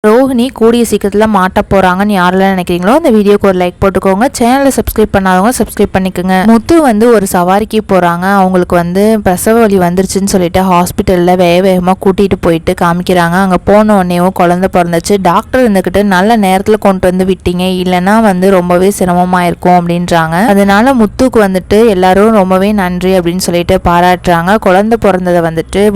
ரோஹிணி கூடிய சீக்கிரத்தில் மாட்ட போகிறாங்கன்னு யாரெல்லாம் நினைக்கிறீங்களோ அந்த வீடியோக்கு ஒரு லைக் போட்டுக்கோங்க. சேனலை சப்ஸ்கிரைப் பண்ணாதவங்க சப்ஸ்கிரைப் பண்ணிக்கோங்க. முத்து ஒரு சவாரிக்கு போகிறாங்க. அவங்களுக்கு பிரசவ வலி வந்துருச்சுன்னு சொல்லிட்டு ஹாஸ்பிட்டலில் வேகமாக கூட்டிகிட்டு போயிட்டு காமிக்கிறாங்க. அங்கே போன உடனேவும் குழந்தை பிறந்துச்சு. டாக்டர் இருந்துக்கிட்டு நல்ல நேரத்தில் கொண்டு வந்து விட்டீங்க, இல்லைன்னா ரொம்பவே சிரமமாக இருக்கும் அப்படின்றாங்க. அதனால முத்துக்கு எல்லாரும் ரொம்பவே நன்றி அப்படின்னு சொல்லிட்டு பாராட்டுறாங்க. குழந்தை பிறந்ததை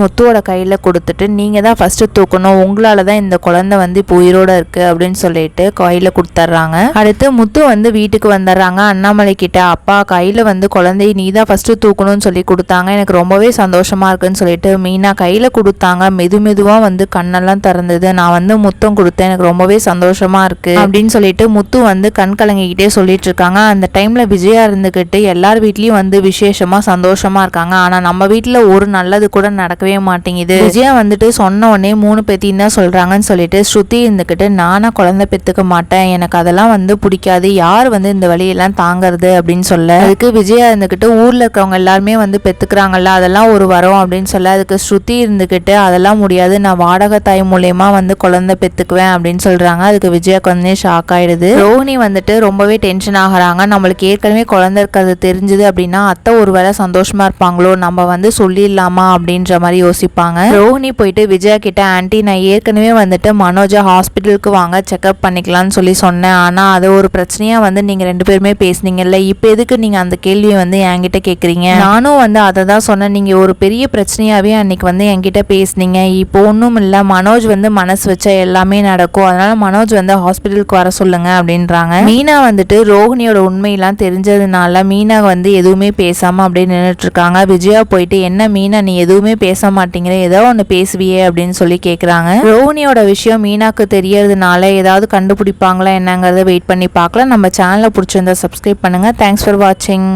முத்துவோட கையில் கொடுத்துட்டு நீங்கள் தான் ஃபஸ்ட்டு தூக்கணும், உங்களால் தான் இந்த குழந்தை இப்போ உயிரோட இருக்கு அப்படின்னு சொல்லிட்டு கையில கொடுத்துட்றாங்க. அடுத்து முத்து வீட்டுக்கு வந்துடுறாங்க. அண்ணாமலை கிட்ட அப்பா கையில குழந்தைய நீதான் ஃபர்ஸ்ட் தூக்கணும்னு சொல்லி கொடுத்தாங்க, எனக்கு ரொம்பவே சந்தோஷமா இருக்குன்னு சொல்லிட்டு மீனா கையில கொடுத்தாங்க. மெதுவா கண்ணெல்லாம் திறந்தது. நான் முத்தம் கொடுத்தேன், எனக்கு ரொம்பவே சந்தோஷமா இருக்கு அப்படின்னு சொல்லிட்டு முத்து கண் கலங்கிக்கிட்டே சொல்லிட்டு இருக்காங்க. அந்த டைம்ல விஜயா இருந்துகிட்டு எல்லார் வீட்லயும் விசேஷமா சந்தோஷமா இருக்காங்க. ஆனா நம்ம வீட்டுல ஒரு நல்லது கூட நடக்கவே மாட்டேங்குது. விஜயா சொன்ன உடனே 3 பேத்தின்னு தான் சொல்றாங்கன்னு சொல்லிட்டு ஸ்ருதி இருந்துக்கிட்டு நானா குழந்தை பெற்றுக்க மாட்டேன், எனக்கு அதெல்லாம் பிடிக்காது, யார் இந்த வழியெல்லாம் தாங்கிறது அப்படின்னு சொல்ல, அதுக்கு விஜயா இருந்துக்கிட்டு ஊரில் இருக்கிறவங்க எல்லாருமே பெற்றுக்கிறாங்கல்ல, அதெல்லாம் ஒரு வரம் அப்படின்னு சொல்ல, அதுக்கு ஸ்ருதி இருந்துக்கிட்டு அதெல்லாம் முடியாது, நான் வாடகை தாய் மூலயமா குழந்தை பெற்றுக்குவேன் அப்படின்னு சொல்கிறாங்க. அதுக்கு விஜயாக்கு ஷாக் ஆகிடுது. ரோஹிணி ரொம்பவே டென்ஷன் ஆகிறாங்க. நம்மளுக்கு ஏற்கனவே குழந்தை இருக்கிறது தெரிஞ்சுது அப்படின்னா அத்தை ஒரு வேளை சந்தோஷமா இருப்பாங்களோ, நம்ம சொல்லிடலாமா அப்படின்ற மாதிரி யோசிப்பாங்க. ரோஹிணி போயிட்டு விஜயா கிட்ட ஆன்ட்டி நான் ஏற்கனவே மனோஜா ஹாஸ்பிட்டலுக்கு வாங்க செக்அப் பண்ணிக்கலாம்னு சொல்லி சொன்னேன், ஆனால் அது ஒரு பிரச்சனையாக நீங்கள் 2 பேருமே பேசுனீங்கல்ல, இப்போ எதுக்கு நீங்கள் அந்த கேள்வியை என்கிட்ட கேட்குறீங்க? நானும் அதை தான் சொன்னேன், நீங்கள் ஒரு பெரிய பிரச்சனையாகவே அன்னைக்கு என்கிட்ட பேசுனீங்க, இப்போ ஒன்றும் இல்லை, மனோஜ் மனசு வச்சா எல்லாமே நடக்கும், அதனால மனோஜ் ஹாஸ்பிட்டலுக்கு வர சொல்லுங்க அப்படின்றாங்க. மீனா ரோஹிணியோட உண்மையெல்லாம் தெரிஞ்சதுனால மீனா எதுவுமே பேசாமல் அப்படியே நின்றுட்டு இருக்காங்க. விஜயா போயிட்டு என்ன மீனா நீ எதுவுமே பேச மாட்டேங்கிற, ஏதோ ஒன்று பேசுவியே அப்படின்னு சொல்லி கேட்குறாங்க. ரோஹிணியோட விஷயம் மீனாக்கு தெரியறதுனால ஏதாவது கண்டுபிடிப்பாங்களா என்னங்கிறத வெயிட் பண்ணி பார்க்கலாம். நம்ம சேனலை பிடிச்சிருந்தா சப்ஸ்கிரைப் பண்ணுங்கள். தேங்க்ஸ் ஃபார் வாட்சிங்.